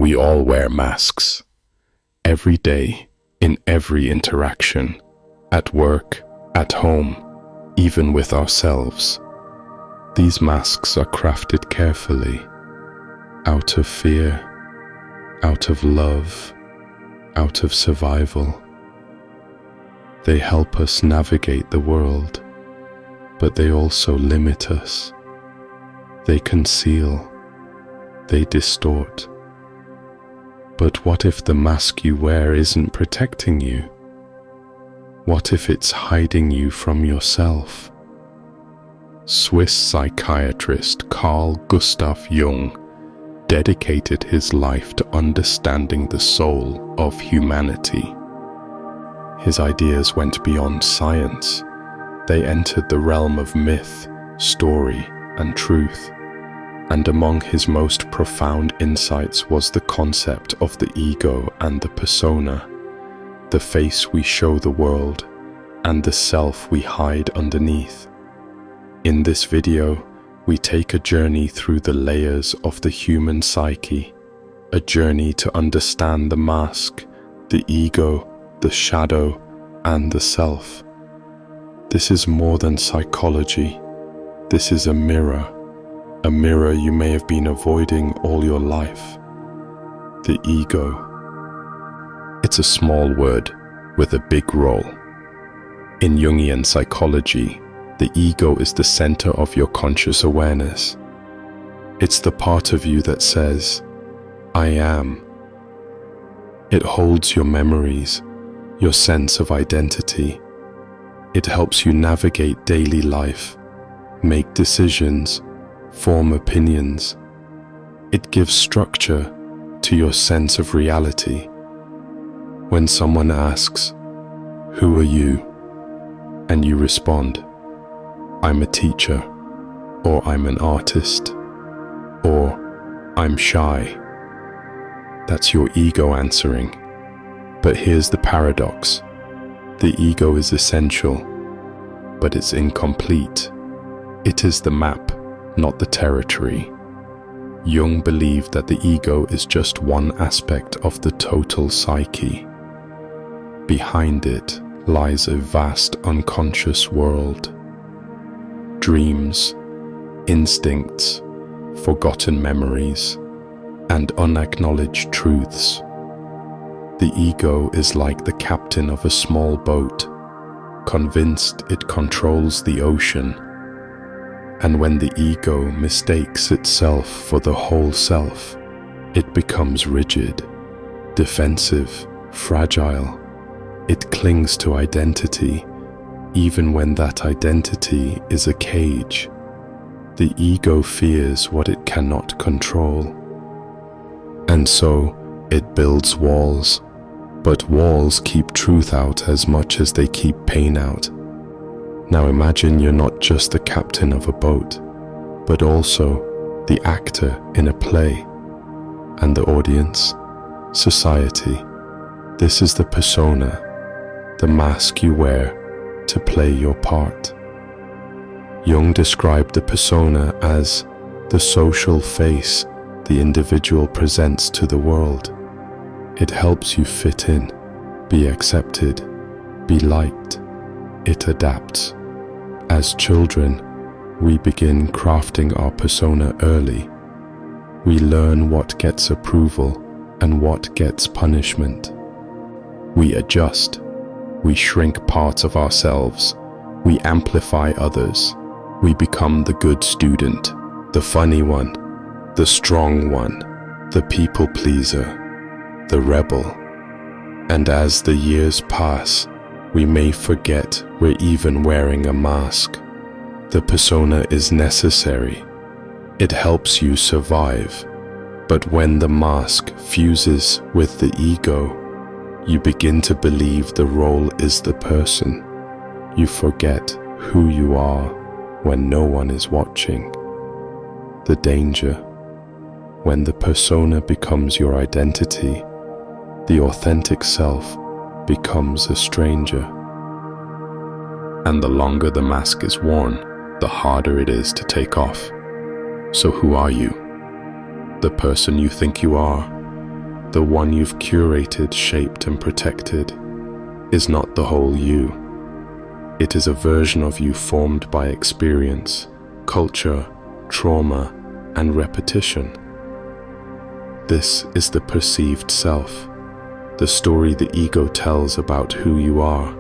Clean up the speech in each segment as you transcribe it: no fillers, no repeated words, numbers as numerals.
We all wear masks. Every day, in every interaction, at work, at home, even with ourselves. These masks are crafted carefully, out of fear, out of love, out of survival. They help us navigate the world, but they also limit us. They conceal, they distort. But what if the mask you wear isn't protecting you? What if it's hiding you from yourself? Swiss psychiatrist Carl Jung dedicated his life to understanding the soul of humanity. His ideas went beyond science. They entered the realm of myth, story, and truth. And among his most profound insights was the concept of the ego and the persona, the face we show the world, and the self we hide underneath. In this video, we take a journey through the layers of the human psyche, a journey to understand the mask, the ego, the shadow, and the self. This is more than psychology. This is a mirror you may have been avoiding all your life. The ego. It's a small word with a big role. In Jungian psychology, the ego is the center of your conscious awareness. It's the part of you that says, I am. It holds your memories, your sense of identity. It helps you navigate daily life, make decisions, form opinions. It gives structure to your sense of reality. When someone asks, "Who are you?" and you respond, "I'm a teacher," or "I'm an artist," or "I'm shy," that's your ego answering. But here's the paradox. The ego is essential, but it's incomplete. It is the map, not the territory. Jung believed that the ego is just one aspect of the total psyche. Behind it lies a vast unconscious world. Dreams, instincts, forgotten memories, and unacknowledged truths. The ego is like the captain of a small boat, convinced it controls the ocean. And when the ego mistakes itself for the whole self, it becomes rigid, defensive, fragile. It clings to identity, even when that identity is a cage. The ego fears what it cannot control. And so, it builds walls. But walls keep truth out as much as they keep pain out. Now imagine you're not just the captain of a boat, but also the actor in a play. And the audience? Society. This is the persona, the mask you wear to play your part. Jung described the persona as the social face the individual presents to the world. It helps you fit in, be accepted, be liked. It adapts. As children, we begin crafting our persona early. We learn what gets approval and what gets punishment. We adjust. We shrink parts of ourselves. We amplify others. We become the good student, the funny one, the strong one, the people pleaser, the rebel. And as the years pass, we may forget we're even wearing a mask. The persona is necessary. It helps you survive. But when the mask fuses with the ego, you begin to believe the role is the person. You forget who you are when no one is watching. The danger. When the persona becomes your identity, the authentic self becomes a stranger. And the longer the mask is worn, the harder it is to take off. So who are you? The person you think you are? the one you've curated, shaped, and protected, is not the whole you. It is a version of you formed by experience, culture, trauma, and repetition. This is the perceived self, the story the ego tells about who you are.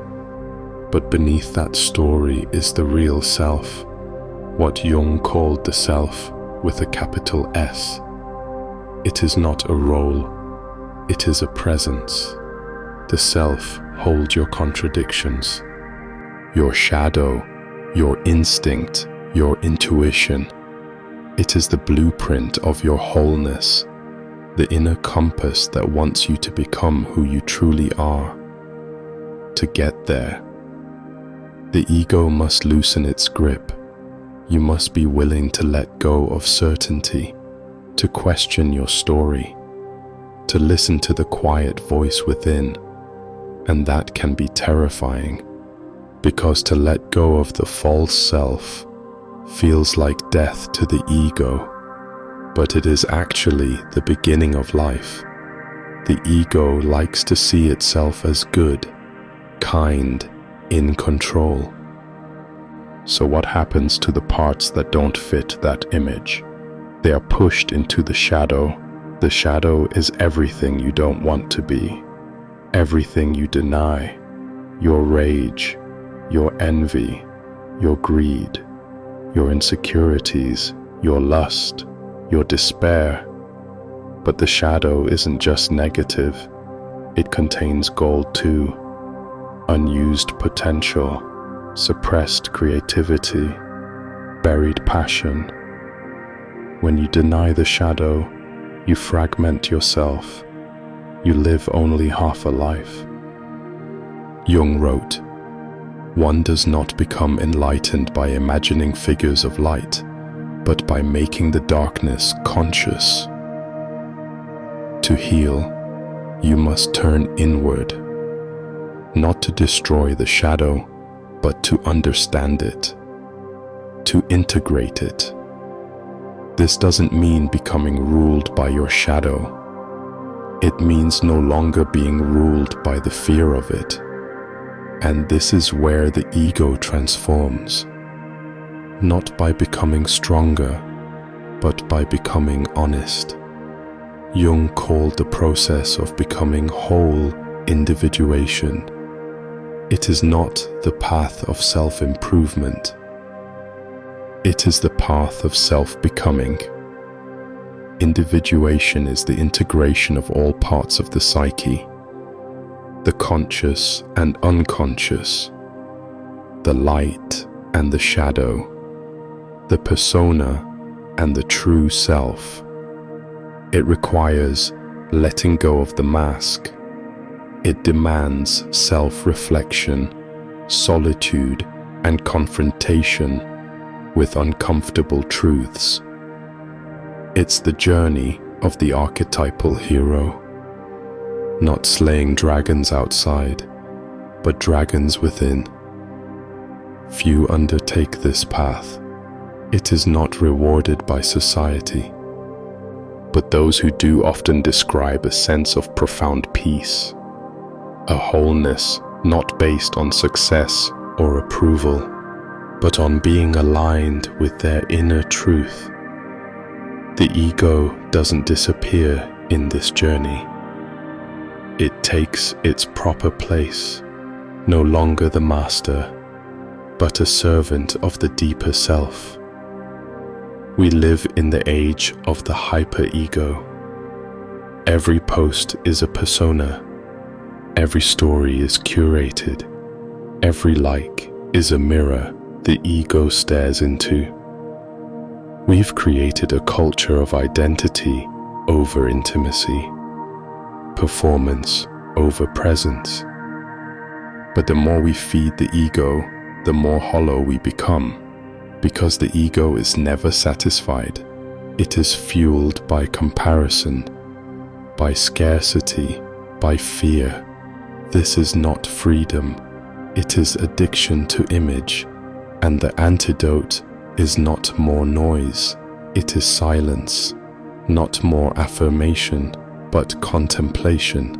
But beneath that story is the real self, what Jung called the self with a capital S. It is not a role, it is a presence. The self holds your contradictions, your shadow, your instinct, your intuition. It is the blueprint of your wholeness, the inner compass that wants you to become who you truly are. To get there, the ego must loosen its grip. You must be willing to let go of certainty, to question your story, to listen to the quiet voice within. And that can be terrifying, because to let go of the false self feels like death to the ego, but it is actually the beginning of life. The ego likes to see itself as good, kind, in control. So what happens to the parts that don't fit that image? They are pushed into the shadow. The shadow is everything you don't want to be, everything you deny, your rage, your envy, your greed, your insecurities, your lust, your despair. But the shadow isn't just negative, it contains gold too. Unused potential, suppressed creativity, buried passion. When you deny the shadow, you fragment yourself. You live only half a life. Jung wrote, "One does not become enlightened by imagining figures of light, but by making the darkness conscious." To heal, you must turn inward, not to destroy the shadow, but to understand it, to integrate it. This doesn't mean becoming ruled by your shadow. It means no longer being ruled by the fear of it. And this is where the ego transforms, not by becoming stronger, but by becoming honest. Jung called the process of becoming whole individuation. It is not the path of self-improvement. It is the path of self-becoming. Individuation is the integration of all parts of the psyche, the conscious and unconscious, the light and the shadow, the persona and the true self. It requires letting go of the mask. It demands self-reflection, solitude, and confrontation with uncomfortable truths. It's the journey of the archetypal hero, not slaying dragons outside, but dragons within. Few undertake this path. It is not rewarded by society. But those who do often describe a sense of profound peace, a wholeness not based on success or approval, but on being aligned with their inner truth. The ego doesn't disappear in this journey. It takes its proper place, no longer the master, but a servant of the deeper self. We live in the age of the hyper-ego. Every post is a persona. Every story is curated. Every like is a mirror the ego stares into. We've created a culture of identity over intimacy, performance over presence. But the more we feed the ego, the more hollow we become. Because the ego is never satisfied. It is fueled by comparison, by scarcity, by fear. This is not freedom. It is addiction to image. And the antidote is not more noise. It is silence, not more affirmation, but contemplation.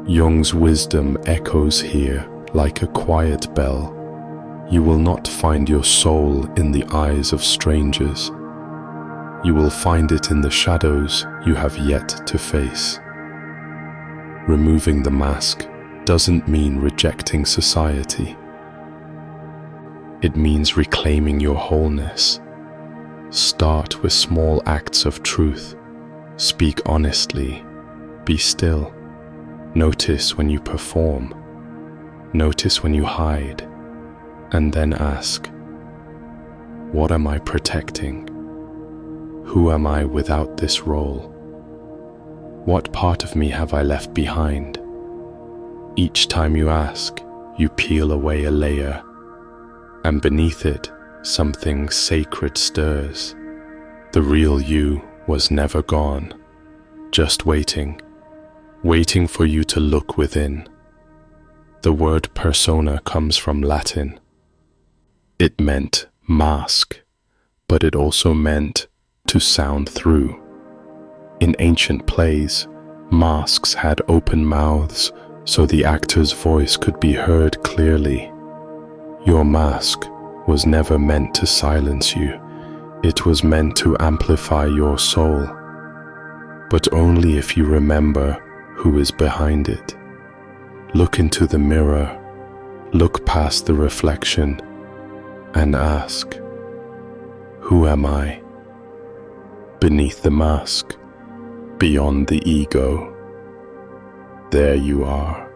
Jung's wisdom echoes here like a quiet bell. You will not find your soul in the eyes of strangers. You will find it in the shadows you have yet to face. Removing the mask doesn't mean rejecting society. It means reclaiming your wholeness. Start with small acts of truth. Speak honestly. Be still. Notice when you perform. Notice when you hide. And then ask, what am I protecting? Who am I without this role? What part of me have I left behind? Each time you ask, you peel away a layer, and beneath it, something sacred stirs. The real you was never gone, just waiting for you to look within. The word persona comes from Latin. It meant mask, but it also meant to sound through. In ancient plays, masks had open mouths so the actor's voice could be heard clearly. Your mask was never meant to silence you. It was meant to amplify your soul, but only if you remember who is behind it. Look into the mirror, look past the reflection, and ask, who am I? Beneath the mask, beyond the ego, there you are.